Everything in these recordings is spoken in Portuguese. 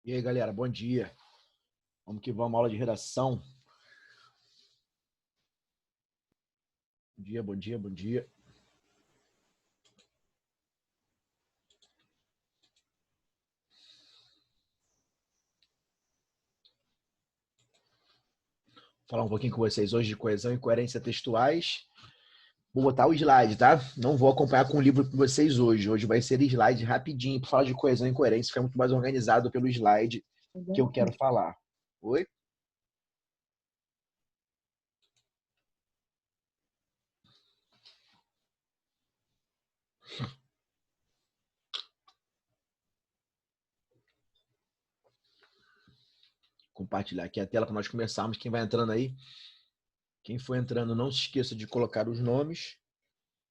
E aí, galera, bom dia. Vamos que vamos, aula de redação. Bom dia, bom dia, bom dia. Vou falar um pouquinho com vocês hoje de coesão e coerência textuais. Vou botar o slide, tá? Não vou acompanhar com o livro com vocês hoje. Hoje vai ser slide rapidinho para falar de coesão e coerência. Fica muito mais organizado pelo slide que eu quero falar. Oi? Compartilhar aqui a tela para nós começarmos. Quem vai entrando aí? Quem for entrando, não se esqueça de colocar os nomes.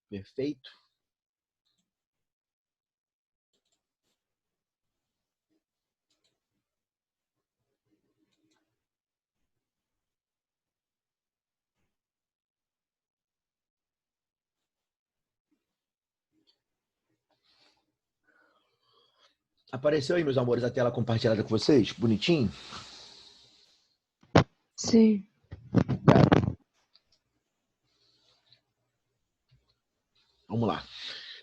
Perfeito? Apareceu aí, meus amores, a tela compartilhada com vocês? Bonitinho? Sim. Vamos lá.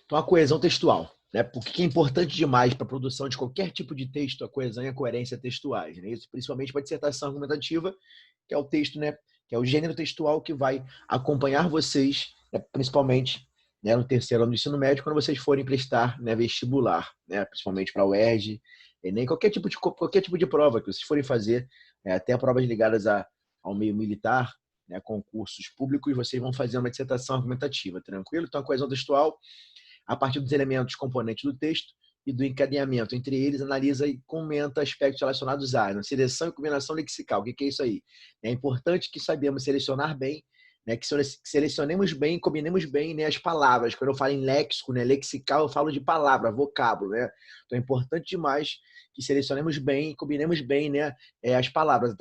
Então, a coesão textual, né? Por que é importante demais para a produção de qualquer tipo de texto, a coesão e a coerência textuais, né? Isso principalmente para a dissertação argumentativa, que é o texto, né? Que é o gênero textual que vai acompanhar vocês, né? Principalmente, né? No terceiro ano do ensino médio, quando vocês forem prestar, né? Vestibular, né? Principalmente para a UERJ, Enem, qualquer tipo de prova que vocês forem fazer, né? Até provas ligadas ao meio militar, né? Concursos públicos, vocês vão fazer uma dissertação argumentativa, tranquilo? Então, a coesão textual, a partir dos elementos componentes do texto e do encadeamento entre eles, analisa e comenta aspectos relacionados à seleção e combinação lexical. O que é isso aí? É importante que saibamos selecionar bem, né, que selecionemos bem, combinemos bem, né, as palavras. Quando eu falo em léxico, né, lexical, eu falo de palavra, vocábulo, né? Então é importante demais que selecionemos bem, combinemos bem, né, as palavras.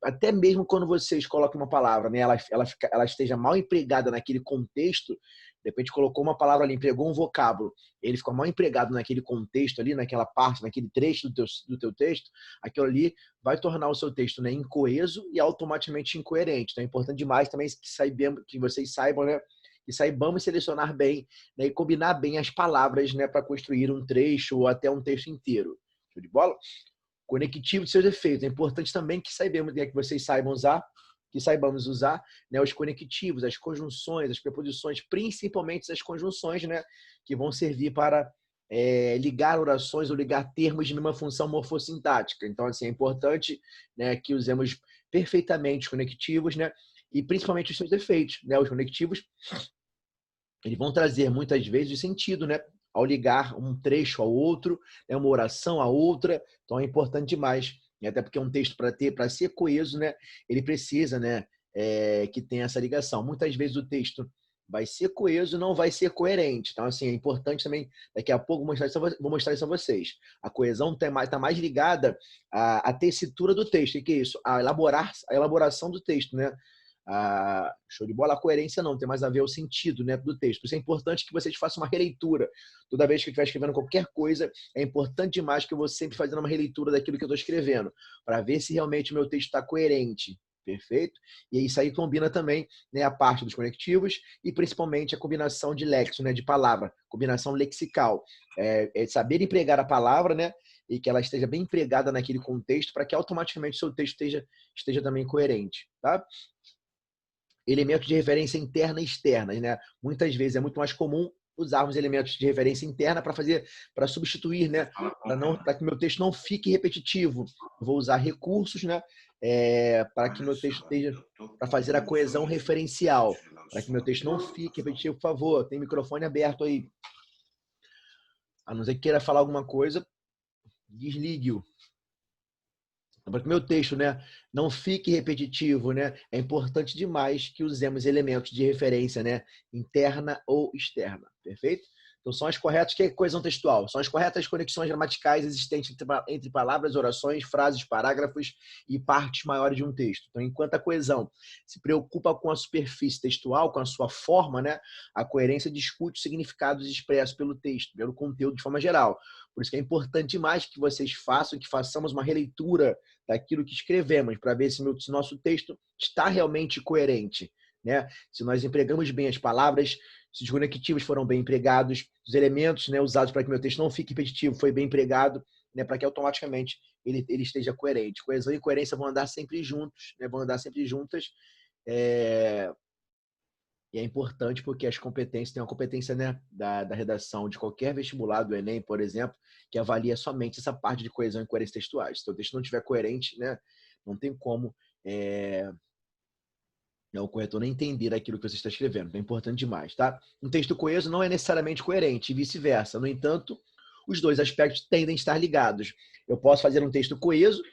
Até mesmo quando vocês colocam uma palavra, né, ela esteja mal empregada naquele contexto. De repente colocou uma palavra ali, empregou um vocábulo, ele ficou mal empregado naquele contexto ali, naquela parte, naquele trecho do teu texto, aquilo ali vai tornar o seu texto, né, incoeso e automaticamente incoerente. Então é importante demais também que vocês saibam, né, que saibamos selecionar bem, né, e combinar bem as palavras, né, para construir um trecho ou até um texto inteiro. Show de bola? Conectivo de seus efeitos. É importante também que vocês saibamos usar, né, os conectivos, as conjunções, as preposições, principalmente as conjunções, né, que vão servir para ligar orações ou ligar termos de uma função morfossintática. Então, assim, é importante, né, que usemos perfeitamente os conectivos, né, e principalmente os seus efeitos, né? Os conectivos, eles vão trazer muitas vezes o sentido, né? Ao ligar um trecho ao outro, né? Uma oração a outra. Então é importante demais, né? Até porque um texto para ser coeso, né? Ele precisa, né? Que tenha essa ligação. Muitas vezes o texto vai ser coeso, não vai ser coerente. Então assim é importante também. Daqui a pouco vou mostrar isso a vocês. A coesão está mais ligada à tessitura do texto. O que é isso? A elaboração do texto, né? Show de bola, a coerência não, tem mais a ver o sentido, né, do texto. Por isso é importante que vocês façam uma releitura. Toda vez que eu estiver escrevendo qualquer coisa, é importante demais que eu vou sempre fazendo uma releitura daquilo que eu estou escrevendo, para ver se realmente o meu texto está coerente. Perfeito? E isso aí combina também, né, a parte dos conectivos e principalmente a combinação de léxico, né, de palavra, combinação lexical. Saber empregar a palavra, né, e que ela esteja bem empregada naquele contexto para que automaticamente o seu texto esteja também coerente. Tá? Elementos de referência interna e externa, né? Muitas vezes é muito mais comum usarmos elementos de referência interna para substituir, né? Para que meu texto não fique repetitivo. Eu vou usar recursos, né? Para que meu texto esteja, para fazer a coesão referencial, para que meu texto não fique repetitivo. Por favor, tem microfone aberto aí. A não ser que queira falar alguma coisa, desligue-o. Para que meu texto, né, não fique repetitivo, né, é importante demais que usemos elementos de referência, né, interna ou externa, perfeito? Então, são as corretas, que é coesão textual? São as corretas conexões gramaticais existentes entre palavras, orações, frases, parágrafos e partes maiores de um texto. Então, enquanto a coesão se preocupa com a superfície textual, com a sua forma, né, a coerência discute os significados expressos pelo texto, pelo conteúdo de forma geral. Por isso que é importante demais que vocês façam, que façamos uma releitura daquilo que escrevemos, para ver se nosso texto está realmente coerente, né? Se nós empregamos bem as palavras, se os conectivos foram bem empregados, os elementos, né, usados para que meu texto não fique repetitivo foi bem empregado, né, para que automaticamente ele esteja coerente. Coesão e coerência vão andar sempre juntos, né, vão andar sempre juntas. E é importante porque as competências, tem uma competência, né, da redação de qualquer vestibular, do Enem, por exemplo, que avalia somente essa parte de coesão e coerência textuais. Se o texto não estiver coerente, né, não tem como o corretor não entender aquilo que você está escrevendo. Então é importante demais, tá? Um texto coeso não é necessariamente coerente e vice-versa. No entanto, os dois aspectos tendem a estar ligados. Eu posso fazer um texto coeso,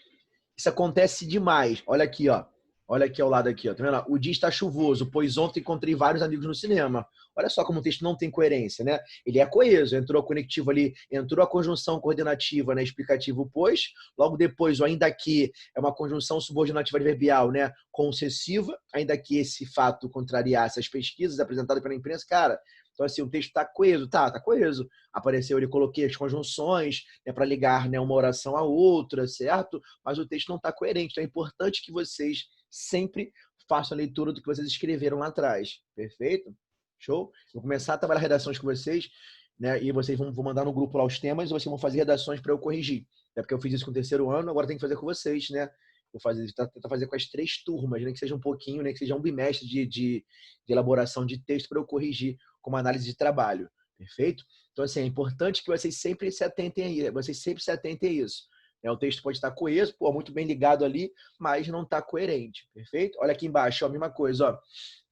isso acontece demais. Olha aqui, ó. Olha aqui ao lado aqui, ó. Tá vendo? O dia está chuvoso, pois ontem encontrei vários amigos no cinema. Olha só como o texto não tem coerência, né? Ele é coeso, entrou a conectivo ali, entrou a conjunção coordenativa, né, explicativo pois, logo depois o ainda que é uma conjunção subordinativa adverbial, né, concessiva, ainda que esse fato contrariasse as pesquisas apresentadas pela imprensa, cara. Então, assim, o texto está coeso, tá coeso. Apareceu, ele coloquei as conjunções, né, para ligar, né, uma oração à outra, certo? Mas o texto não está coerente. Então, é importante que vocês sempre façam a leitura do que vocês escreveram lá atrás. Perfeito? Show? Vou começar a trabalhar redações com vocês, né? E vocês vão mandar no grupo lá os temas e vocês vão fazer redações para eu corrigir. É porque eu fiz isso com o terceiro ano, agora tem que fazer com vocês, né? Vou tentar fazer com as 3 turmas, né? Que seja um pouquinho, né? Que seja um bimestre de elaboração de texto para eu corrigir com uma análise de trabalho. Perfeito? Então, assim, é importante que vocês sempre se atentem a isso. Vocês sempre se atentem a isso. O texto pode estar coeso, muito bem ligado ali, mas não está coerente. Perfeito? Olha aqui embaixo, ó, a mesma coisa, ó.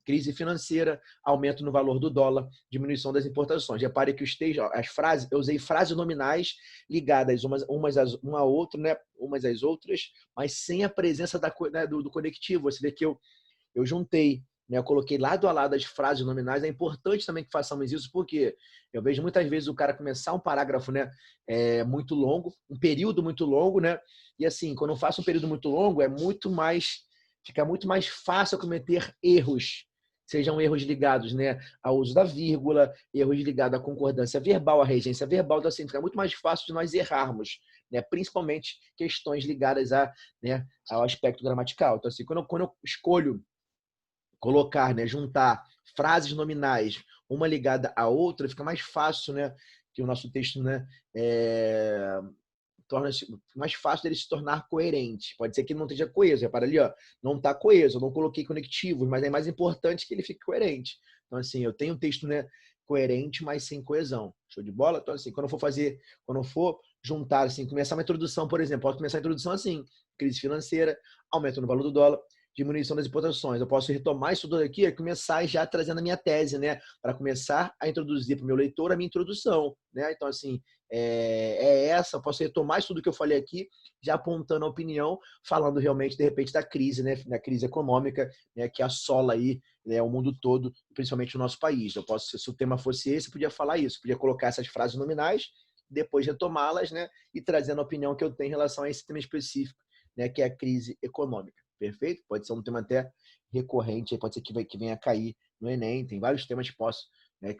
Crise financeira, aumento no valor do dólar, diminuição das importações. Repare que os textos, as frases, eu usei frases nominais ligadas uma a outra, né? Umas às outras, mas sem a presença do conectivo. Você vê que eu juntei, né? Eu coloquei lado a lado as frases nominais. É importante também que façamos isso, porque eu vejo muitas vezes o cara começar um parágrafo, né, muito longo, um período muito longo, né? E assim, quando eu faço um período muito longo, fica muito mais fácil cometer erros. Sejam erros ligados, né, ao uso da vírgula, erros ligados à concordância verbal, à regência verbal. Então, assim, fica muito mais fácil de nós errarmos, né, principalmente questões ligadas né, ao aspecto gramatical. Então, assim, quando eu escolho colocar, né, juntar frases nominais, uma ligada à outra, fica mais fácil, né, que o nosso texto, né, torna-se mais fácil dele se tornar coerente. Pode ser que ele não esteja coeso. Repara ali, ó, não está coeso, eu não coloquei conectivos, mas é mais importante que ele fique coerente. Então, assim, eu tenho um texto, né, coerente, mas sem coesão. Show de bola? Então, assim, quando eu for juntar, assim, começar uma introdução, por exemplo, posso começar a introdução assim: crise financeira, aumento no valor do dólar, diminuição das importações. Eu posso retomar isso tudo aqui e começar já trazendo a minha tese, né, para começar a introduzir para o meu leitor a minha introdução, né? Então, assim, eu posso retomar isso tudo que eu falei aqui, já apontando a opinião, falando realmente, de repente, da crise, né, da crise econômica, né, que assola aí, né, o mundo todo, principalmente o nosso país. Eu posso, se o tema fosse esse, eu podia falar isso, podia colocar essas frases nominais, depois retomá-las, né, e trazendo a opinião que eu tenho em relação a esse tema específico, né, que é a crise econômica. Perfeito? Pode ser um tema até recorrente, pode ser que venha a cair no Enem. Tem vários temas que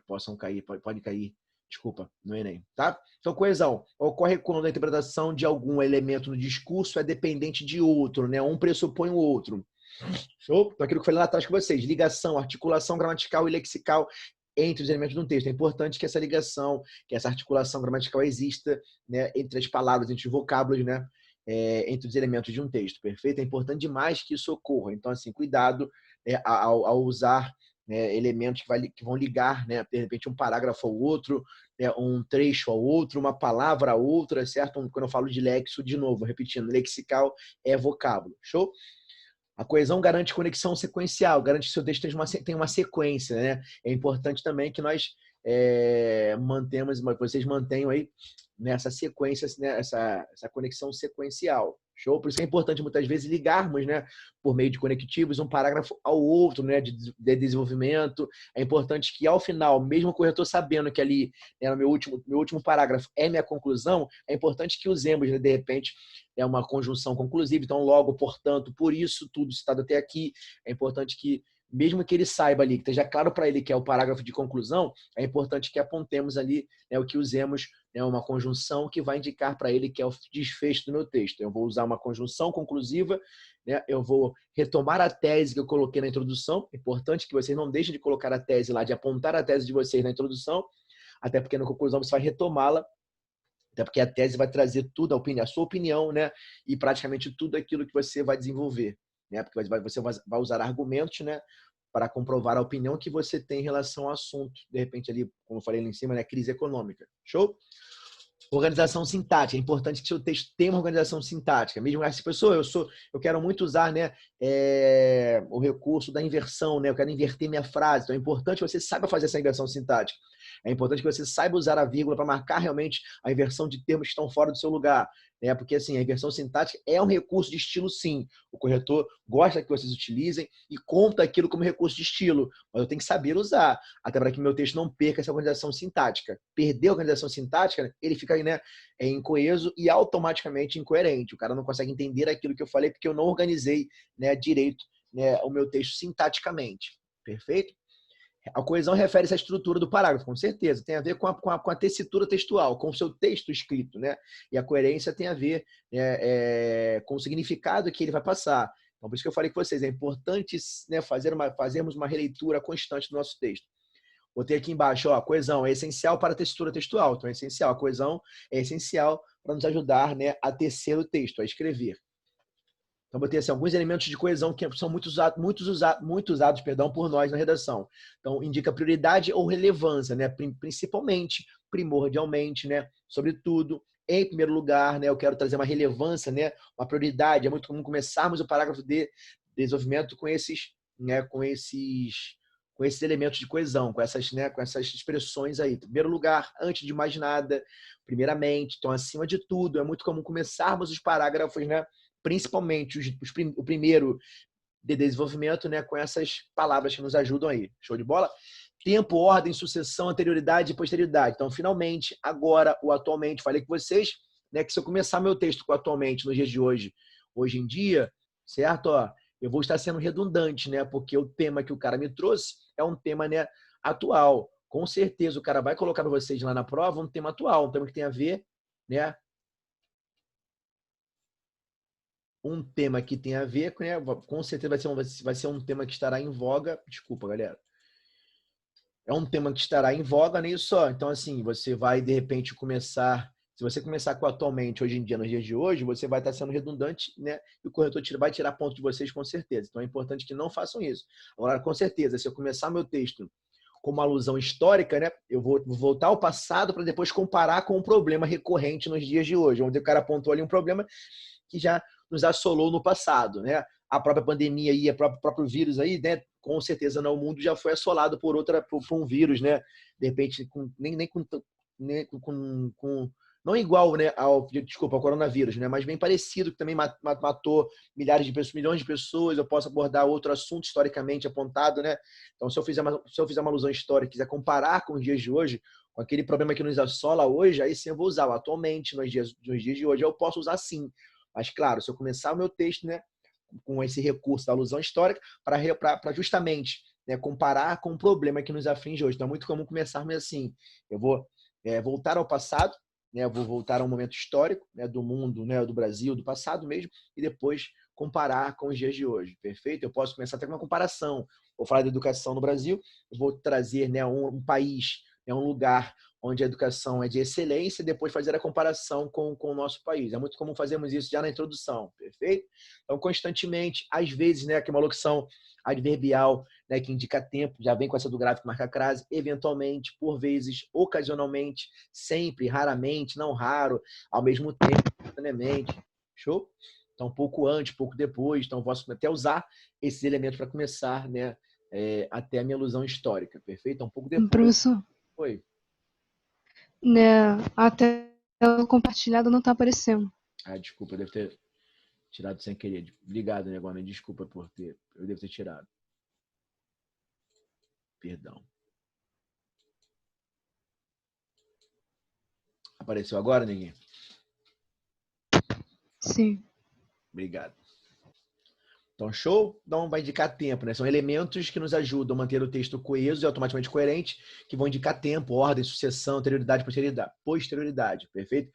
possam cair, pode cair, desculpa, no Enem, tá? Então, coesão ocorre quando a interpretação de algum elemento no discurso é dependente de outro, né? Um pressupõe o outro. Show? Então, aquilo que eu falei lá atrás com vocês, ligação, articulação gramatical e lexical entre os elementos de um texto. É importante que essa ligação, que essa articulação gramatical exista, né, entre as palavras, entre os vocábulos, né, entre os elementos de um texto. Perfeito? É importante demais que isso ocorra. Então, assim, cuidado ao usar, né, elementos que vão ligar, né, de repente, um parágrafo ao outro, né, um trecho ao outro, uma palavra a outra, certo? Quando eu falo de lexo, de novo, repetindo, lexical é vocábulo. Show? A coesão garante conexão sequencial, garante que o seu texto tenha uma sequência, né? É importante também que nós vocês mantenham aí nessa sequência, né, essa conexão sequencial. Show? Por isso que é importante muitas vezes ligarmos, né, por meio de conectivos, um parágrafo ao outro, né, de desenvolvimento. É importante que ao final, mesmo o corretor sabendo que ali, né, no meu último parágrafo é minha conclusão, é importante que usemos, né, de repente, uma conjunção conclusiva. Então, logo, portanto, por isso, tudo citado até aqui. É importante que mesmo que ele saiba ali, que esteja claro para ele que é o parágrafo de conclusão, é importante que apontemos ali, né, o que usemos, né, uma conjunção que vai indicar para ele que é o desfecho do meu texto. Eu vou usar uma conjunção conclusiva, né, eu vou retomar a tese que eu coloquei na introdução. É importante que vocês não deixem de colocar a tese lá, de apontar a tese de vocês na introdução, até porque na conclusão você vai retomá-la, até porque a tese vai trazer tudo, a sua opinião, né, e praticamente tudo aquilo que você vai desenvolver, né, porque você vai usar argumentos, né, para comprovar a opinião que você tem em relação ao assunto. De repente ali, como eu falei lá em cima, né, crise econômica. Show? Organização sintática. É importante que seu texto tenha uma organização sintática. Mesmo essa pessoa, eu quero muito usar, né, o recurso da inversão, né? Eu quero inverter minha frase. Então é importante que você saiba fazer essa inversão sintática. É importante que você saiba usar a vírgula para marcar realmente a inversão de termos que estão fora do seu lugar, né? Porque assim, a inversão sintática é um recurso de estilo, sim. O corretor gosta que vocês utilizem e conta aquilo como recurso de estilo, mas eu tenho que saber usar, até para que meu texto não perca essa organização sintática. Perder a organização sintática, ele fica, né, incoeso e automaticamente incoerente. O cara não consegue entender aquilo que eu falei porque eu não organizei, né, direito, né, o meu texto sintaticamente. Perfeito? A coesão refere-se à estrutura do parágrafo, com certeza. Tem a ver com a tessitura textual, com o seu texto escrito, né? E a coerência tem a ver, né, com o significado que ele vai passar. Então, por isso que eu falei com vocês, é importante, né, fazermos uma releitura constante do nosso texto. Botei aqui embaixo, ó, a coesão é essencial para a textura textual. Então, é essencial. A coesão é essencial para nos ajudar, né, a tecer o texto, a escrever. Então, botei assim, alguns elementos de coesão que são muito usados, perdão, por nós na redação. Então, indica prioridade ou relevância, né? Principalmente, primordialmente, né? Sobretudo, em primeiro lugar, né? Eu quero trazer uma relevância, né? Uma prioridade. É muito comum começarmos o parágrafo de desenvolvimento com esses, né? Com esses elementos de coesão, né? Com essas expressões aí. Em primeiro lugar, antes de mais nada, primeiramente. Então, acima de tudo, é muito comum começarmos os parágrafos, né? Principalmente o primeiro de desenvolvimento, né, com essas palavras que nos ajudam aí. Show de bola? Tempo, ordem, sucessão, anterioridade e posterioridade. Então, finalmente, agora, o atualmente, falei com vocês, né, que se eu começar meu texto com atualmente nos dias de hoje, hoje em dia, certo? Ó, eu vou estar sendo redundante, né, porque o tema que o cara me trouxe é um tema, né, atual. Com certeza o cara vai colocar para vocês lá na prova um tema atual, um tema que tem a ver, né, um tema que tem a ver, né? Com certeza vai ser um tema que estará em voga. Desculpa, galera. É um tema que estará em voga, nem só. Então, assim, você vai, de repente, começar. Se você começar com atualmente, hoje em dia, nos dias de hoje, você vai estar sendo redundante, né? E o corretor vai tirar ponto de vocês com certeza. Então, é importante que não façam isso. Agora, com certeza, se eu começar meu texto com uma alusão histórica, né? Eu vou voltar ao passado para depois comparar com um problema recorrente nos dias de hoje, onde o cara apontou ali um problema que já nos assolou no passado, né? A própria pandemia e o próprio vírus aí, né? Com certeza não, o mundo já foi assolado por um vírus, né? De repente, não igual, né, ao coronavírus, né, mas bem parecido, que também matou milhares de pessoas, milhões de pessoas. Eu posso abordar outro assunto historicamente apontado, né? Então, se eu fizer uma alusão histórica, quiser comparar com os dias de hoje, com aquele problema que nos assola hoje, aí sim eu vou usar. Atualmente, nos dias de hoje, eu posso usar sim. Mas, claro, se eu começar o meu texto, né, com esse recurso da alusão histórica, para justamente, né, comparar com o problema que nos aflige hoje. Então, é muito comum começarmos assim. Eu vou voltar ao passado, né, eu vou voltar a um momento histórico, né, do mundo, né, do Brasil, do passado mesmo, e depois comparar com os dias de hoje. Perfeito? Eu posso começar até com uma comparação. Vou falar da educação no Brasil, eu vou trazer, né, um país, né, um lugar onde a educação é de excelência, e depois fazer a comparação com o nosso país. É muito comum fazermos isso já na introdução, perfeito? Então, constantemente, às vezes, né, que é uma locução adverbial, né, que indica tempo, já vem com essa do gráfico marca crase, eventualmente, por vezes, ocasionalmente, sempre, raramente, não raro, ao mesmo tempo, instantaneamente. Show? Então, um pouco antes, pouco depois. Então, posso até usar esses elementos para começar, né, até a minha alusão histórica, perfeito? Então, um pouco depois. Professor, Foi. né, a tela compartilhada não está aparecendo. Ah, desculpa, eu devo ter tirado sem querer. Obrigado, Negócio. Desculpa por ter. Eu devo ter tirado. Perdão. Apareceu agora, Neguinho? Sim. Obrigado. Então, show? Então, vai indicar tempo, né? São elementos que nos ajudam a manter o texto coeso e automaticamente coerente, que vão indicar tempo, ordem, sucessão, anterioridade, posterioridade, perfeito?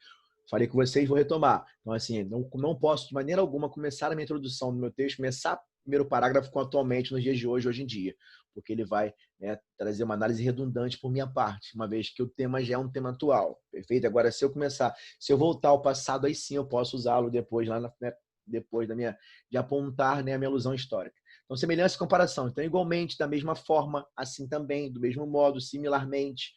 Falei com vocês, vou retomar. Então, assim, não posso de maneira alguma começar a minha introdução no meu texto, começar o primeiro parágrafo com atualmente, nos dias de hoje, hoje em dia, porque ele vai, né, trazer uma análise redundante por minha parte, uma vez que o tema já é um tema atual, perfeito? Agora, se eu voltar ao passado, aí sim eu posso usá-lo depois, lá né, depois de apontar, né, a minha alusão histórica. Então, semelhança e comparação. Então, igualmente, da mesma forma, assim também, do mesmo modo, similarmente,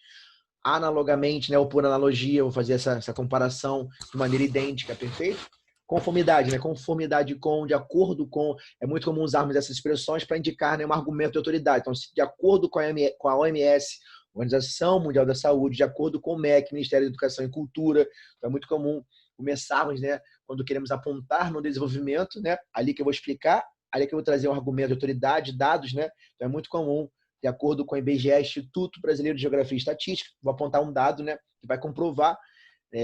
analogamente, né, ou por analogia, eu vou fazer essa comparação de maneira idêntica, perfeito? Conformidade, né? Conformidade com, de acordo com, é muito comum usarmos essas expressões para indicar, né, um argumento de autoridade. Então, de acordo com a OMS, Organização Mundial da Saúde, de acordo com o MEC, Ministério da Educação e Cultura, então é muito comum começarmos, né, quando queremos apontar no desenvolvimento, né, ali que eu vou explicar, ali que eu vou trazer um argumento de autoridade, dados, né, então é muito comum, de acordo com o IBGE, Instituto Brasileiro de Geografia e Estatística, vou apontar um dado, né, que vai comprovar,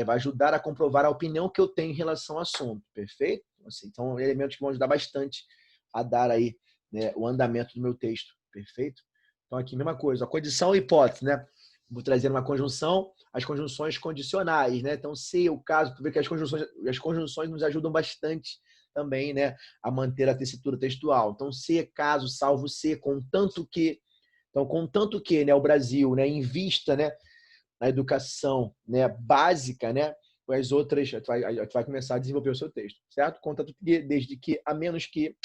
vai ajudar a comprovar a opinião que eu tenho em relação ao assunto, perfeito? Assim, então, elementos que vão ajudar bastante a dar aí, né, o andamento do meu texto, perfeito? Então, aqui, mesma coisa, a condição e hipótese, né? Vou trazer uma conjunção, as conjunções condicionais, né? Então, se o caso, tu vê que as conjunções nos ajudam bastante também, né, a manter a tessitura textual. Então, se, caso, salvo se, contanto que. Então, contanto que, né, o Brasil, né, invista, né, na educação, né, básica, né, as outras, tu vai começar a desenvolver o seu texto, certo? Contanto que, desde que, a menos que,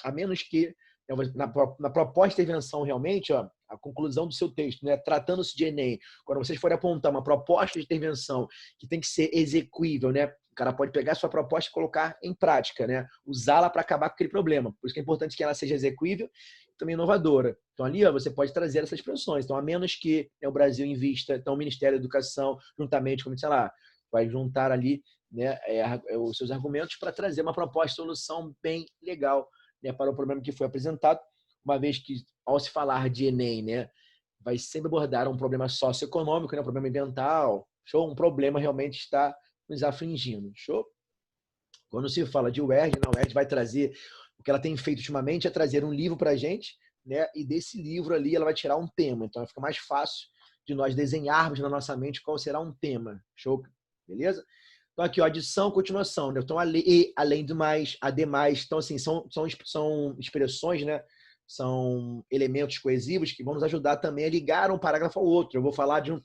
na proposta de intervenção realmente, ó, a conclusão do seu texto, né, tratando-se de Enem, quando vocês forem apontar uma proposta de intervenção que tem que ser execuível, né, o cara pode pegar a sua proposta e colocar em prática, né, usá-la para acabar com aquele problema. Por isso que é importante que ela seja execuível e também inovadora. Então, ali, ó, você pode trazer essas expressões. Então, a menos que, né, o Brasil invista, então, o Ministério da Educação, juntamente com, sei lá, vai juntar ali, né, os seus argumentos para trazer uma proposta de solução bem legal, né, para o problema que foi apresentado, uma vez que, ao se falar de Enem, né, vai sempre abordar um problema socioeconômico, né, um problema ambiental, show? Um problema realmente está nos afligindo, show? Quando se fala de UERJ, a UERJ vai trazer, o que ela tem feito ultimamente é trazer um livro para a gente, né, e desse livro ali ela vai tirar um tema, então fica mais fácil de nós desenharmos na nossa mente qual será um tema, show? Beleza? Então, aqui, ó, adição, continuação, né? Então, além do mais, ademais. Então, assim, são expressões, né? São elementos coesivos que vão nos ajudar também a ligar um parágrafo ao outro. Eu vou falar de um,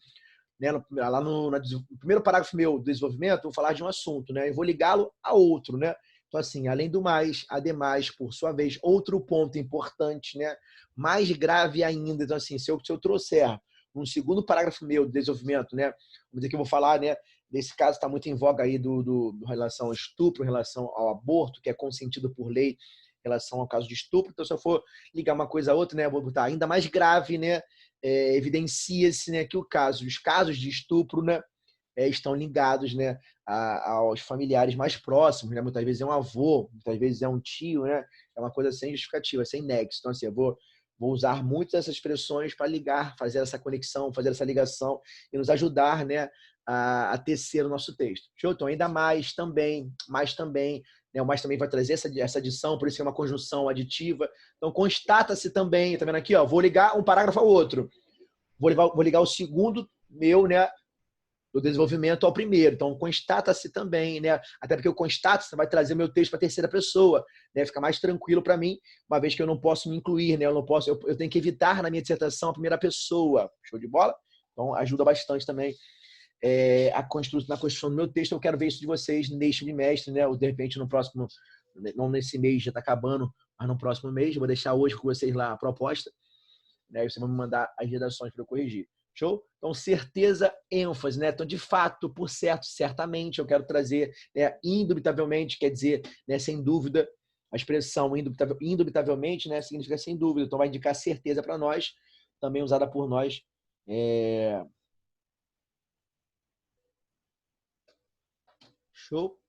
né, lá no primeiro parágrafo meu do desenvolvimento, eu vou falar de um assunto, né? Eu vou ligá-lo a outro, né? Então, assim, além do mais, ademais, por sua vez, outro ponto importante, né? Mais grave ainda. Então, assim, se eu trouxer um segundo parágrafo meu do desenvolvimento, né? Vamos dizer que eu vou falar, né? Nesse caso, está muito em voga aí do relação ao estupro, em relação ao aborto, que é consentido por lei em relação ao caso de estupro. Então, se eu for ligar uma coisa a outra, né? Vou botar ainda mais grave, né? Evidencia-se, né, que os casos de estupro, né, estão ligados, né, aos familiares mais próximos, né? Muitas vezes é um avô, muitas vezes é um tio, né? É uma coisa sem justificativa, sem nexo. Então, assim, eu vou usar muitas dessas expressões para ligar, fazer essa conexão, fazer essa ligação e nos ajudar, né, a tecer o nosso texto. Show? Então, ainda mais também, né? O mais também vai trazer essa adição, por isso que é uma conjunção aditiva. Então, constata-se também, tá vendo aqui, ó, vou ligar um parágrafo ao outro. Vou ligar o segundo meu, né, do desenvolvimento ao primeiro. Então, constata-se também, né? Até porque o constata-se vai trazer o meu texto para a terceira pessoa, né? Fica mais tranquilo para mim, uma vez que eu não posso me incluir, né? Eu tenho que evitar na minha dissertação a primeira pessoa. Show de bola? Então, ajuda bastante também na construção do meu texto. Eu quero ver isso de vocês neste bimestre, né? Ou de repente no próximo, não nesse mês, já está acabando, mas no próximo mês. Eu vou deixar hoje com vocês lá a proposta, né? Você vai me mandar as redações para eu corrigir. Show? Então, certeza, ênfase, né? Então, de fato, por certo, certamente, eu quero trazer, né, indubitavelmente, quer dizer, né, sem dúvida, a expressão indubitavelmente, né, significa sem dúvida. Então, vai indicar certeza para nós, também usada por nós. Show?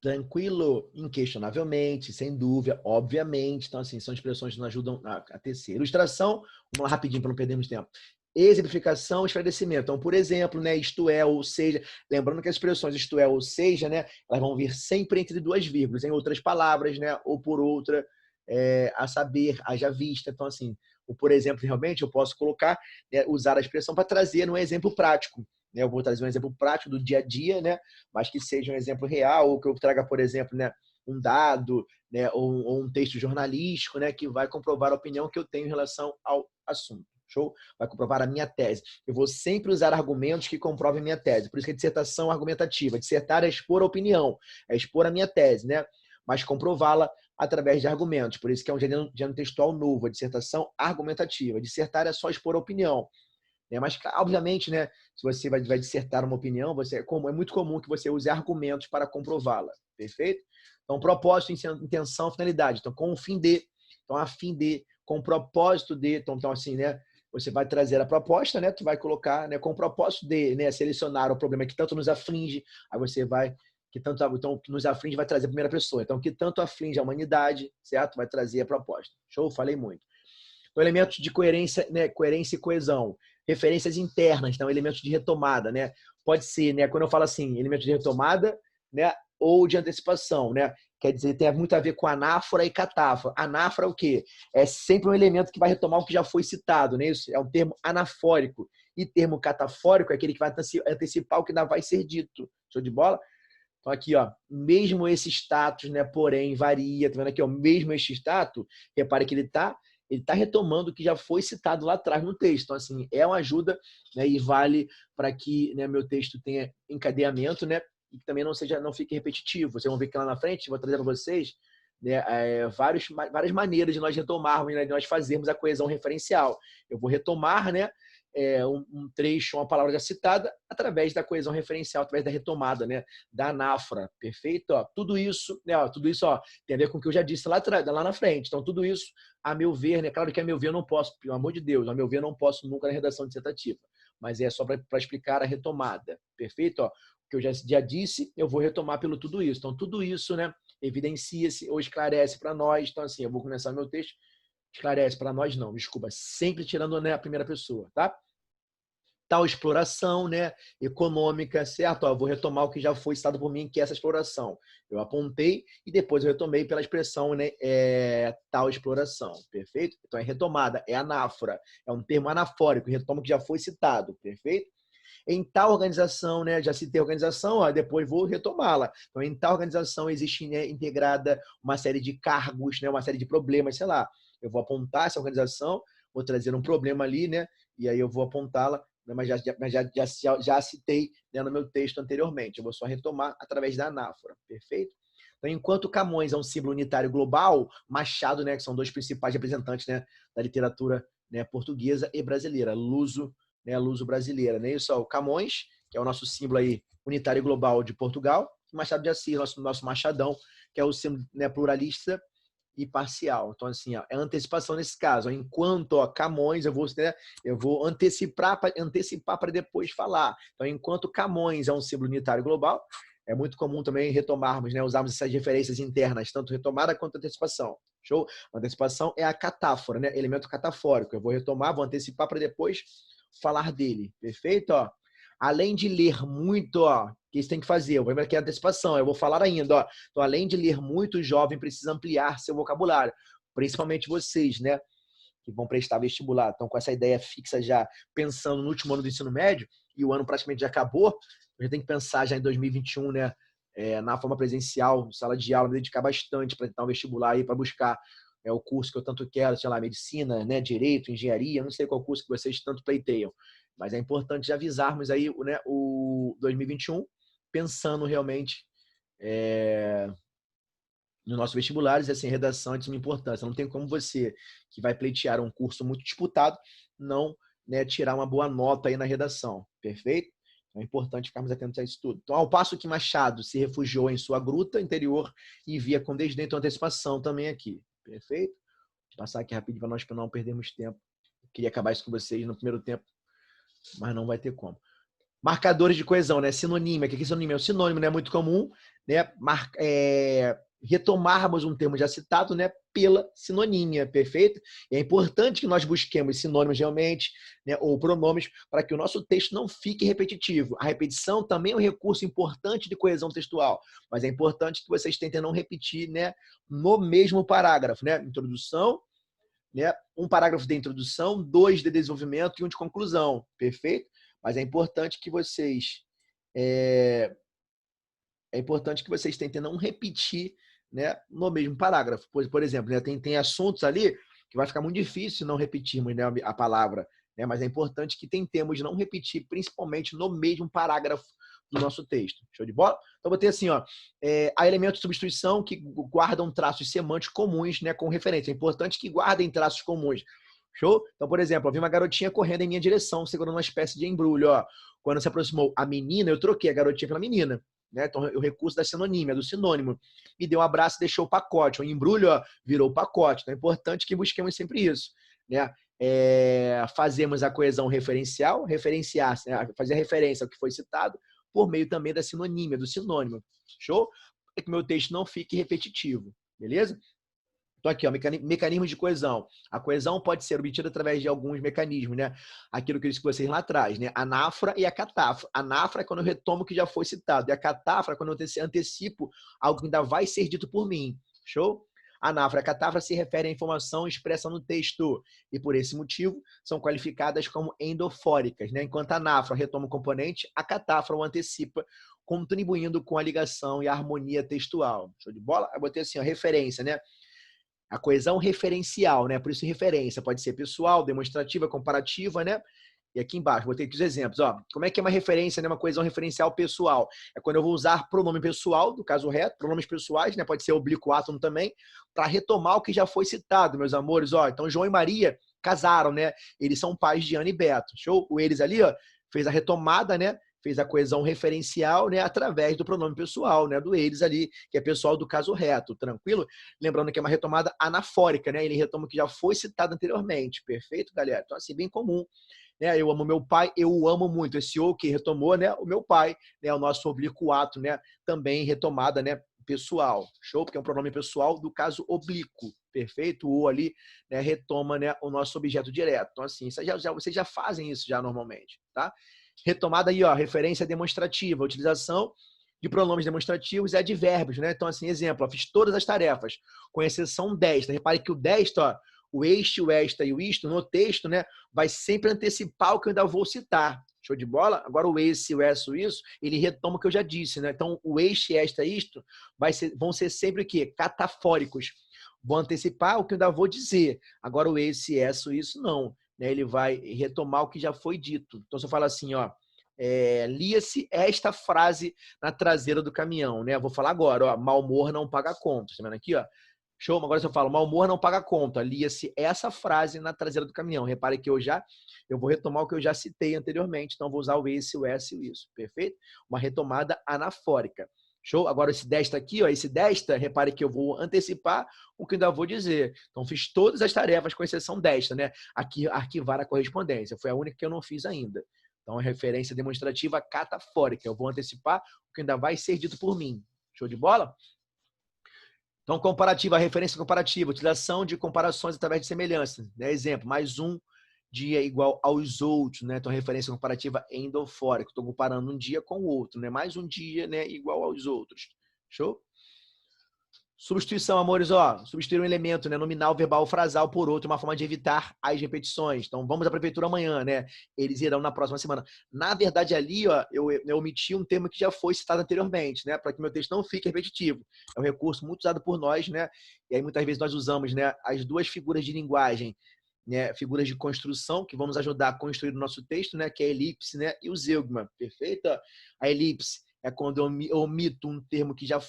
Tranquilo, inquestionavelmente, sem dúvida, obviamente. Então, assim, são expressões que nos ajudam a tecer. Ilustração, vamos lá rapidinho para não perdermos tempo. exemplificação, esclarecimento. Então, por exemplo, né, isto é, ou seja, lembrando que as expressões isto é, ou seja, né, elas vão vir sempre entre duas vírgulas, em outras palavras, né, ou por outra, a saber, haja vista. Então, assim, o por exemplo, realmente, eu posso colocar, né, usar a expressão para trazer um exemplo prático. Né, eu vou trazer um exemplo prático do dia a dia, né, mas que seja um exemplo real, ou que eu traga, por exemplo, né, um dado, né, ou um texto jornalístico, né, que vai comprovar a opinião que eu tenho em relação ao assunto. Show? Vai comprovar a minha tese. Eu vou sempre usar argumentos que comprovem a minha tese. Por isso que a dissertação argumentativa. Dissertar é expor a opinião, é expor a minha tese, né? Mas comprová-la através de argumentos. Por isso que é um gênero textual novo, a dissertação argumentativa. Dissertar é só expor a opinião. Né? Mas, obviamente, né, se você vai dissertar uma opinião, é muito comum que você use argumentos para comprová-la. Perfeito? Então, propósito, intenção, finalidade. Então, com o fim de. Então, a fim de, com o propósito de. Então assim, né? Você vai trazer a proposta, né? Tu vai colocar, né, com o propósito de, né, selecionar o problema que tanto nos aflige. Aí você vai então que nos aflige vai trazer a primeira pessoa. Então que tanto aflige a humanidade, certo? Vai trazer a proposta. Show? Falei muito. Então, elementos de coerência, né, coerência e coesão. Referências internas, então elementos de retomada, né? Pode ser, né, quando eu falo assim, elementos de retomada, né, ou de antecipação, né? Quer dizer, tem muito a ver com anáfora e catáfora. Anáfora é o quê? É sempre um elemento que vai retomar o que já foi citado, né? Isso é um termo anafórico. E termo catafórico é aquele que vai antecipar o que ainda vai ser dito. Show de bola? Então, aqui, ó, mesmo esse status, né, porém, varia. Tá vendo aqui, ó, mesmo este status, repare que ele tá retomando o que já foi citado lá atrás no texto. Então, assim, é uma ajuda, né, e vale para que, né, meu texto tenha encadeamento, né, e que também não fique repetitivo. Vocês vão ver que lá na frente, vou trazer para vocês, né, várias maneiras de nós retomarmos, né, de nós fazermos a coesão referencial. Eu vou retomar, né, um trecho, uma palavra já citada, através da coesão referencial, através da retomada, né, da anáfora. Perfeito? Ó, tudo isso, né, ó, tem a ver com o que eu já disse lá na frente. Então, tudo isso, a meu ver, né, claro que a meu ver eu não posso, pelo amor de Deus, a meu ver eu não posso nunca na redação dissertativa, mas é só para explicar a retomada. Perfeito? Ó, o que eu já disse, eu vou retomar pelo tudo isso. Então, tudo isso, né, evidencia-se ou esclarece para nós. Então, assim, eu vou começar meu texto. Esclarece para nós não, desculpa, sempre tirando, né, a primeira pessoa, tá? Tal exploração, né, econômica, certo? Ó, vou retomar o que já foi citado por mim, que é essa exploração. Eu apontei e depois eu retomei pela expressão, né, tal exploração, perfeito? Então é retomada, é anáfora, é um termo anafórico, retoma o que já foi citado, perfeito? Em tal organização, né, já citei a organização, ó, depois vou retomá-la. Então, em tal organização existe, né, integrada uma série de cargos, né, uma série de problemas, sei lá. Eu vou apontar essa organização, vou trazer um problema ali, né, e aí eu vou apontá-la, né, mas já citei, né, no meu texto anteriormente. Eu vou só retomar através da anáfora, perfeito? Então, enquanto Camões é um símbolo unitário global, Machado, né, que são dois principais representantes, né, da literatura, né, portuguesa e brasileira, luso, né, luso-brasileira. Né? Isso, ó, o Camões, que é o nosso símbolo aí unitário e global de Portugal, e Machado de Assis, nosso Machadão, que é o símbolo, né, pluralista e parcial. Então, assim, ó, é antecipação nesse caso. Ó, enquanto, ó, Camões, eu vou antecipar para depois falar. Então, enquanto Camões é um símbolo unitário global, é muito comum também retomarmos, né, usarmos essas referências internas, tanto retomada quanto antecipação. Show? A antecipação é a catáfora, né? Elemento catafórico. Eu vou retomar, vou antecipar para depois falar dele. Perfeito? Ó. Além de ler muito, ó, que isso tem que fazer, eu vou lembrar que é antecipação, eu vou falar ainda, ó. Então, além de ler muito, o jovem precisa ampliar seu vocabulário, principalmente vocês, né, que vão prestar vestibular. Então, com essa ideia fixa já pensando no último ano do ensino médio, e o ano praticamente já acabou, a gente tem que pensar já em 2021, né, na forma presencial, sala de aula, me dedicar bastante para tentar um vestibular aí, para buscar o curso que eu tanto quero, sei lá, medicina, né, direito, engenharia, não sei qual curso que vocês tanto pleiteiam, mas é importante já avisarmos aí, né, o 2021, pensando realmente no nosso vestibulares, assim, redação é de suma importância. Não tem como você, que vai pleitear um curso muito disputado, não, né, tirar uma boa nota aí na redação, perfeito? Então é importante ficarmos atentos a isso tudo. Então, ao passo que Machado se refugiou em sua gruta interior e via com desdém, então antecipação também aqui, perfeito? Vou passar aqui rapidinho para nós não perdermos tempo. Eu queria acabar isso com vocês no primeiro tempo, mas não vai ter como. Marcadores de coesão, né? Sinonímia. O que é sinônimo? É um sinônimo, né? Muito comum, né? retomarmos um termo já citado, né, pela sinonímia, perfeito? E é importante que nós busquemos sinônimos realmente, né, ou pronomes, para que o nosso texto não fique repetitivo. A repetição também é um recurso importante de coesão textual, mas é importante que vocês tentem não repetir, né, no mesmo parágrafo, né? Introdução, né? Um parágrafo de introdução, 2 de desenvolvimento e um de conclusão, perfeito? Mas é importante que vocês tentem não repetir, né, no mesmo parágrafo. Por exemplo, né, tem assuntos ali que vai ficar muito difícil não repetirmos, né, a palavra, né, mas é importante que tentemos não repetir, principalmente no mesmo parágrafo do nosso texto. Show de bola? Então, vou ter assim, ó, há elementos de substituição que guardam traços semânticos comuns, né, com referência. É importante que guardem traços comuns. Show? Então, por exemplo, eu vi uma garotinha correndo em minha direção, segurando uma espécie de embrulho. Ó. Quando se aproximou a menina, eu troquei a garotinha pela menina. Né? Então, o recurso da sinonímia, do sinônimo. Me deu um abraço e deixou o pacote. O embrulho, ó, virou o pacote. Então, é importante que busquemos sempre isso. Né? Fazemos a coesão referencial, fazer referência ao que foi citado, por meio também da sinonímia, do sinônimo. Show? Para que o meu texto não fique repetitivo. Beleza? Então, aqui, ó, mecanismos de coesão. A coesão pode ser obtida através de alguns mecanismos, né? Aquilo que eu disse com vocês lá atrás, né? A anáfora e a catáfora. A anáfora é quando eu retomo o que já foi citado. E a catáfora é quando eu antecipo algo que ainda vai ser dito por mim. Show? A anáfora e a catáfora se referem à informação expressa no texto. E, por esse motivo, são qualificadas como endofóricas, né? Enquanto a anáfora retoma o componente, a catáfora o antecipa, contribuindo com a ligação e a harmonia textual. Show de bola? Eu botei assim, ó, referência, né? A coesão referencial, né? Por isso referência pode ser pessoal, demonstrativa, comparativa, né? E aqui embaixo, botei aqui os exemplos. Ó, como é que é uma referência, né? Uma coesão referencial pessoal? É quando eu vou usar pronome pessoal, do caso reto, pronomes pessoais, né? Pode ser oblíquo átomo também, para retomar o que já foi citado, meus amores. Ó, então, João e Maria casaram, né? Eles são pais de Ana e Beto. Show? O eles ali, ó, fez a retomada, né? Fez a coesão referencial, né, através do pronome pessoal, né, do eles ali, que é pessoal do caso reto, tranquilo? Lembrando que é uma retomada anafórica, né? Ele retoma o que já foi citado anteriormente, perfeito, galera? Então, assim, bem comum, né? Eu amo meu pai, eu o amo muito. Esse o que retomou, né, o meu pai, né, o nosso oblíquo ato, né, também retomada, né, pessoal, show? Porque é um pronome pessoal do caso oblíquo, perfeito? O ali, né, retoma, né, o nosso objeto direto. Então, assim, vocês já fazem isso já normalmente, tá? Retomada aí, ó, referência demonstrativa, utilização de pronomes demonstrativos e advérbios, né? Então, assim, exemplo, ó, fiz todas as tarefas, com exceção desta. Repare que o desta, ó, o este, o esta e o isto, no texto, né, vai sempre antecipar o que eu ainda vou citar. Show de bola? Agora o esse, o essa, o isso, ele retoma o que eu já disse, né? Então, o este, esta, isto, vão ser sempre o quê? Catafóricos. Vou antecipar o que eu ainda vou dizer. Agora o esse, essa, o isso, não. Né? Ele vai retomar o que já foi dito. Então, se eu falo assim, ó, lia-se esta frase na traseira do caminhão, né? Eu vou falar agora, ó, mau humor não paga conta. Tá vendo aqui, ó? Show? Agora se eu falo, mau humor não paga conta, lia-se essa frase na traseira do caminhão. Repare que eu vou retomar o que eu já citei anteriormente, então vou usar o esse, o essa e o isso, perfeito? Uma retomada anafórica. Show? Agora esse desta aqui, ó, esse desta, repare que eu vou antecipar o que ainda vou dizer. Então fiz todas as tarefas com exceção desta, né? Aqui arquivar a correspondência, foi a única que eu não fiz ainda. Então a referência demonstrativa catafórica, eu vou antecipar o que ainda vai ser dito por mim. Show de bola? Então, comparativa, a referência comparativa, utilização de comparações através de semelhanças. Né? Exemplo, mais um dia igual aos outros, né? Então, referência comparativa endofórica. Estou comparando um dia com o outro, né? Mais um dia, né, igual aos outros. Show? Substituição, amores, ó, substituir um elemento, né, nominal, verbal, frasal por outro, uma forma de evitar as repetições. Então, vamos à prefeitura amanhã, né? Eles irão na próxima semana. Na verdade, ali, ó, eu omiti um termo que já foi citado anteriormente, né, para que meu texto não fique repetitivo. É um recurso muito usado por nós, né? E aí muitas vezes nós usamos, né, as duas figuras de linguagem, né, figuras de construção que vão nos ajudar a construir o nosso texto, né, que é a elipse, né, e o zeugma, perfeito? A elipse é quando eu omito um termo que já,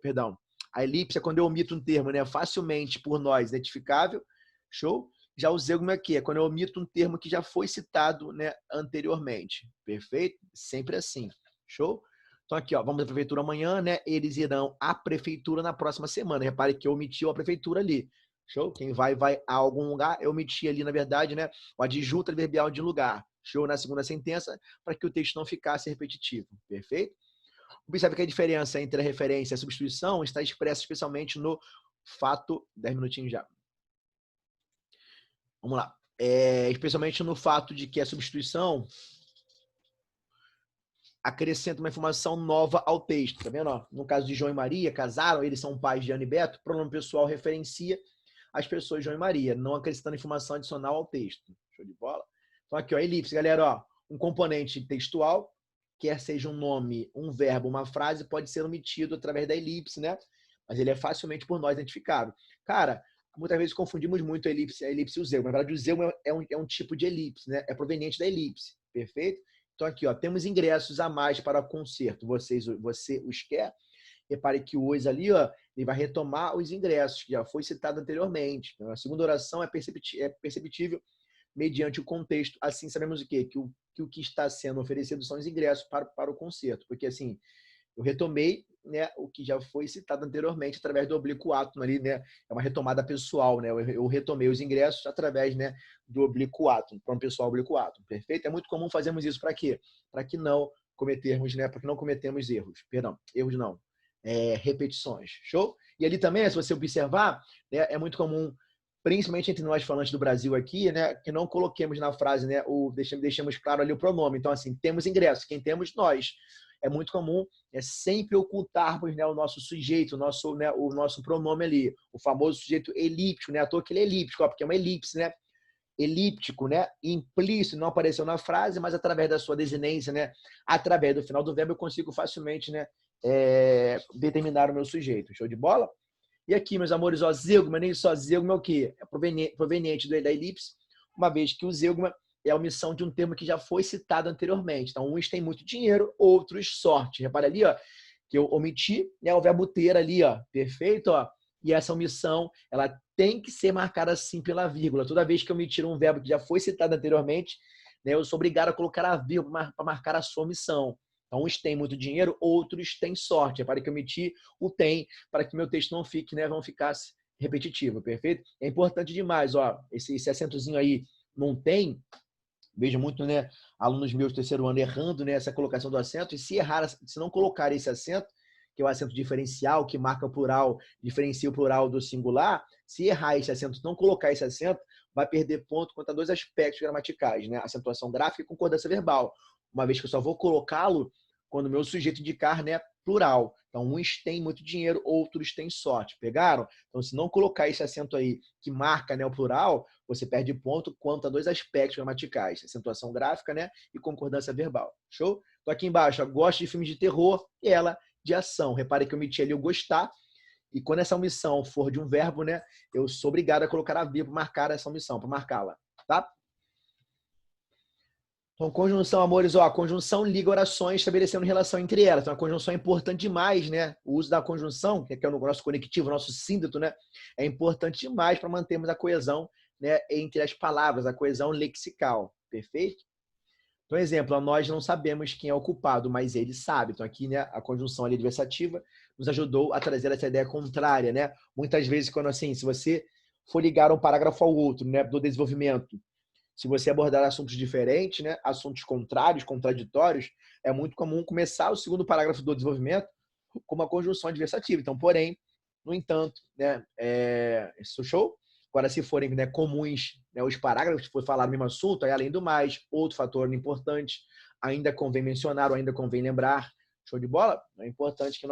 perdão. A elipse é quando eu omito um termo, né, facilmente por nós identificável, show? Já o zeugma aqui é quando eu omito um termo que já foi citado, né, anteriormente, perfeito? Sempre assim, show? Então aqui, ó, vamos à prefeitura amanhã, né? Eles irão à prefeitura na próxima semana. Repare que eu omiti a prefeitura ali, show? Quem vai a algum lugar, eu omiti ali, na verdade, né, o adjunto adverbial de lugar, show? Na segunda sentença, para que o texto não ficasse repetitivo, perfeito? Observe que a diferença entre a referência e a substituição está expressa especialmente no fato... 10 minutinhos já. Vamos lá. Especialmente no fato de que a substituição acrescenta uma informação nova ao texto, tá vendo? No caso de João e Maria, casaram, eles são pais de Ana e Beto, o pronome pessoal referencia as pessoas João e Maria, não acrescentando informação adicional ao texto. Show de bola? Então aqui, ó, elipse, galera, ó, um componente textual, quer seja um nome, um verbo, uma frase, pode ser omitido através da elipse, né? Mas ele é facilmente por nós identificado. Cara, muitas vezes confundimos muito a elipse e o zeugma. Na verdade, o zeugma é um tipo de elipse, né? É proveniente da elipse, perfeito? Então aqui, ó, temos ingressos a mais para concerto. Você os quer? Repare que o os ali, ó, ele vai retomar os ingressos, que já foi citado anteriormente. Então, a segunda oração é perceptível mediante o contexto. Assim, sabemos o quê? Que o que está sendo oferecido são os ingressos para o concerto. Porque, assim, eu retomei, né, o que já foi citado anteriormente através do oblíquo átomo ali, né? É uma retomada pessoal, né? Eu retomei os ingressos através, né, do oblíquo átomo, para um pessoal oblíquo átomo. Perfeito? É muito comum fazermos isso para quê? Para que não cometermos, né? Para que não cometemos erros. Perdão, erros não. Repetições. Show? E ali também, se você observar, né, é muito comum, principalmente entre nós falantes do Brasil aqui, né, que não coloquemos na frase, né, deixemos claro ali o pronome. Então, assim, temos ingressos. Quem temos? Nós. É muito comum sempre ocultarmos, né, o nosso sujeito, o nosso pronome ali, o famoso sujeito elíptico, né? À toa que ele é elíptico, ó, porque é uma elipse, né? Elíptico, né? Implícito, não apareceu na frase, mas através da sua desinência, né? Através do final do verbo, eu consigo facilmente, né, determinar o meu sujeito. Show de bola? E aqui, meus amores, ó, zeugma, nem só zeugma é o quê? É proveniente da elipse, uma vez que o zeugma é a omissão de um termo que já foi citado anteriormente. Então, uns têm muito dinheiro, outros sorte. Repara ali, ó, que eu omiti, né, o verbo ter ali, ó, perfeito? Ó. E essa omissão, ela tem que ser marcada assim pela vírgula. Toda vez que eu omitir um verbo que já foi citado anteriormente, né, eu sou obrigado a colocar a vírgula para marcar a sua omissão. Então, uns têm muito dinheiro, outros têm sorte. Repare que eu omiti o tem, para que meu texto não fique, né, não ficasse repetitivo, perfeito? É importante demais, ó, esse acentozinho aí não tem. Vejo muito, né, alunos meus do terceiro ano errando, né, essa colocação do acento, e se errar, se não colocar esse acento, que é o acento diferencial, que marca o plural, diferencia o plural do singular, se errar esse acento, não colocar esse acento, vai perder ponto quanto a dois aspectos gramaticais, né, acentuação gráfica e concordância verbal, uma vez que eu só vou colocá-lo quando o meu sujeito indicar, né, plural. Então, uns têm muito dinheiro, outros têm sorte. Pegaram? Então, se não colocar esse acento aí que marca, né, o plural, você perde ponto quanto a dois aspectos gramaticais, acentuação gráfica, né, e concordância verbal. Show? Então, aqui embaixo, ó, gosto de filmes de terror e ela de ação. Repare que eu omiti ali o gostar, e quando essa omissão for de um verbo, né, eu sou obrigado a colocar a vírgula para marcar essa omissão, para marcá-la, tá? Então, conjunção, amores, ó, a conjunção liga orações estabelecendo relação entre elas. Então, a conjunção é importante demais, né? O uso da conjunção, que é o nosso conectivo, o nosso síndeto, né? É importante demais para mantermos a coesão, né, entre as palavras, a coesão lexical. Perfeito? Então, exemplo, nós não sabemos quem é o culpado, mas ele sabe. Então, aqui, né, a conjunção ali adversativa nos ajudou a trazer essa ideia contrária, né? Muitas vezes, quando assim, se você for ligar um parágrafo ao outro, né, do desenvolvimento, se você abordar assuntos diferentes, né, assuntos contrários, contraditórios, é muito comum começar o segundo parágrafo do desenvolvimento com uma conjunção adversativa. Então, porém, no entanto, né, isso show? Agora, se forem, né, comuns, né, os parágrafos, for falar o mesmo assunto, aí, além do mais, outro fator importante, ainda convém mencionar ou ainda convém lembrar, show de bola? É importante que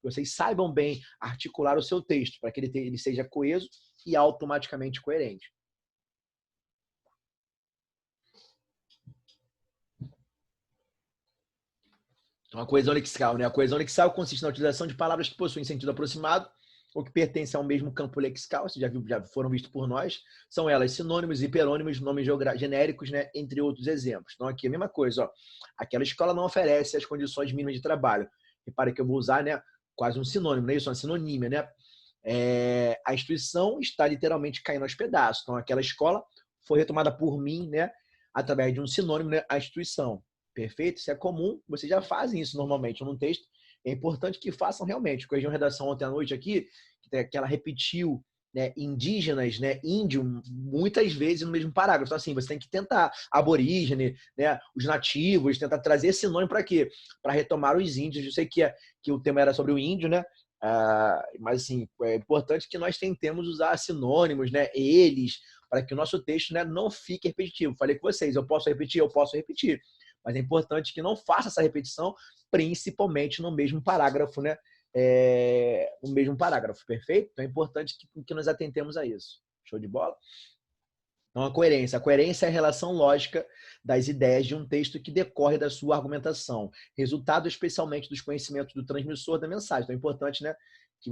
vocês saibam bem articular o seu texto, para que ele seja coeso e automaticamente coerente. Então, a coesão lexical, né? A coesão lexical consiste na utilização de palavras que possuem sentido aproximado ou que pertencem ao mesmo campo lexical, já foram vistos por nós. São elas sinônimos, hiperônimos, nomes genéricos, né? Entre outros exemplos. Então, aqui a mesma coisa, ó. Aquela escola não oferece as condições mínimas de trabalho. Repare que eu vou usar, né, quase um sinônimo, né? Isso é uma sinonímia, né? A instituição está literalmente caindo aos pedaços. Então, aquela escola foi retomada por mim, né? Através de um sinônimo, né? A instituição. Perfeito? Isso é comum, vocês já fazem isso normalmente num texto. É importante que façam realmente. Corrigiu uma redação ontem à noite aqui, que ela repetiu né, indígenas, né, índio, muitas vezes no mesmo parágrafo. Então, assim, você tem que tentar aborígene, né, os nativos, tentar trazer sinônimo para quê? Para retomar os índios. Eu sei que o tema era sobre o índio, né? Mas, assim, é importante que nós tentemos usar sinônimos, né, eles, para que o nosso texto, né, não fique repetitivo. Falei com vocês, eu posso repetir, mas é importante que não faça essa repetição, principalmente no mesmo parágrafo, né? O mesmo parágrafo, perfeito? Então é importante que nós atentemos a isso. Show de bola? Então, a coerência. A coerência é a relação lógica das ideias de um texto que decorre da sua argumentação, resultado especialmente dos conhecimentos do transmissor da mensagem. Então, é importante, né, que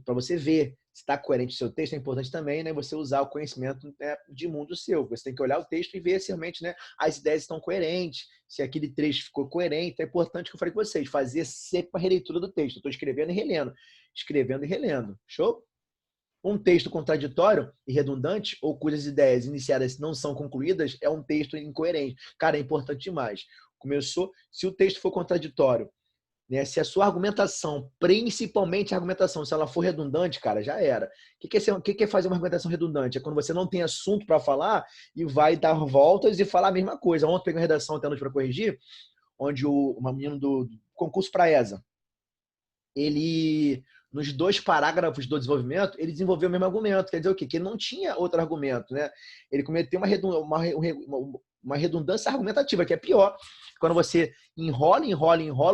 para você ver se está coerente o seu texto, é importante também, né, você usar o conhecimento, né, de mundo seu. Você tem que olhar o texto e ver se realmente, né, as ideias estão coerentes, se aquele trecho ficou coerente. É importante que eu falei com vocês, fazer sempre uma releitura do texto. Eu estou escrevendo e relendo. Show? Um texto contraditório e redundante, ou cujas ideias iniciadas não são concluídas, é um texto incoerente. Cara, é importante demais. Se o texto for contraditório, né, se a sua argumentação, principalmente a argumentação, se ela for redundante, cara, já era. O que é fazer uma argumentação redundante? É quando você não tem assunto para falar e vai dar voltas e falar a mesma coisa. Ontem peguei uma redação até noite para corrigir, onde uma menina do concurso para a ESA, ele, nos 2 parágrafos do desenvolvimento, ele desenvolveu o mesmo argumento. Quer dizer o quê? Que ele não tinha outro argumento, né? Ele cometeu uma redundância argumentativa, que é pior. Quando você enrola,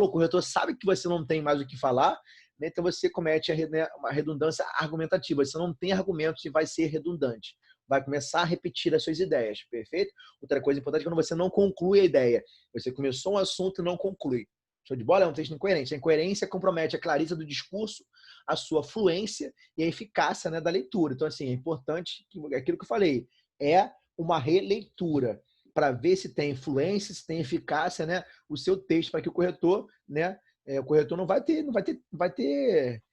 o corretor sabe que você não tem mais o que falar, né? Então você comete uma redundância argumentativa. Você não tem argumentos e vai ser redundante. Vai começar a repetir as suas ideias, perfeito? Outra coisa importante é quando você não conclui a ideia. Você começou um assunto e não conclui. Show de bola? É um texto incoerente. A incoerência compromete a clareza do discurso, a sua fluência e a eficácia, né, da leitura. Então, assim, é importante, aquilo que eu falei, é uma releitura para ver se tem fluência, se tem eficácia, né, o seu texto, para que o corretor, né, o corretor não vai ter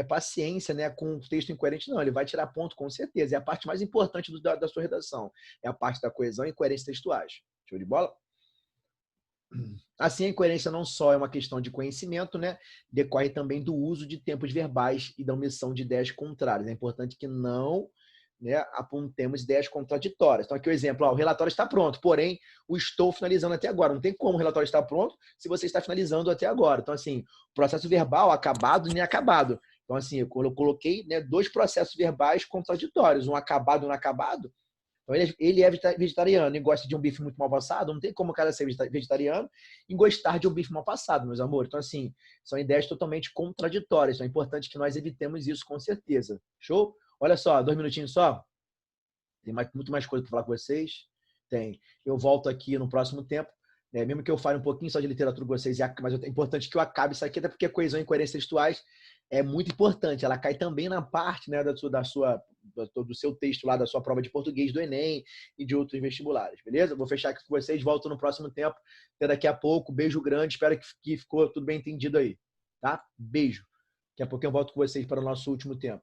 paciência, né, com o texto incoerente, não. Ele vai tirar ponto com certeza. É a parte mais importante da sua redação. É a parte da coesão e coerência textuais. Show de bola? Assim, a incoerência não só é uma questão de conhecimento, né? Decorre também do uso de tempos verbais e da omissão de ideias contrárias. É importante que não, né, apontemos ideias contraditórias. Então, aqui o exemplo, o relatório está pronto, porém, o estou finalizando até agora. Não tem como o relatório estar pronto se você está finalizando até agora. Então, assim, o processo verbal acabado nem acabado. Então, assim, eu coloquei, né, 2 processos verbais contraditórios, um acabado e um inacabado. Então, ele é vegetariano e gosta de um bife muito mal passado. Não tem como o cara ser vegetariano e gostar de um bife mal passado, meus amores. Então, assim, são ideias totalmente contraditórias. Então, é importante que nós evitemos isso com certeza. Show? Olha só, 2 minutinhos só. Tem muito mais coisa para falar com vocês. Tem. Eu volto aqui no próximo tempo. Né? Mesmo que eu fale um pouquinho só de literatura com vocês, mas é importante que eu acabe isso aqui, até porque a coesão e coerência textuais é muito importante. Ela cai também na parte, né, do seu texto lá, da sua prova de português do Enem e de outros vestibulares, beleza? Vou fechar aqui com vocês, volto no próximo tempo, até daqui a pouco. Beijo grande, espero que ficou tudo bem entendido aí, tá? Beijo. Daqui a pouco eu volto com vocês para o nosso último tempo.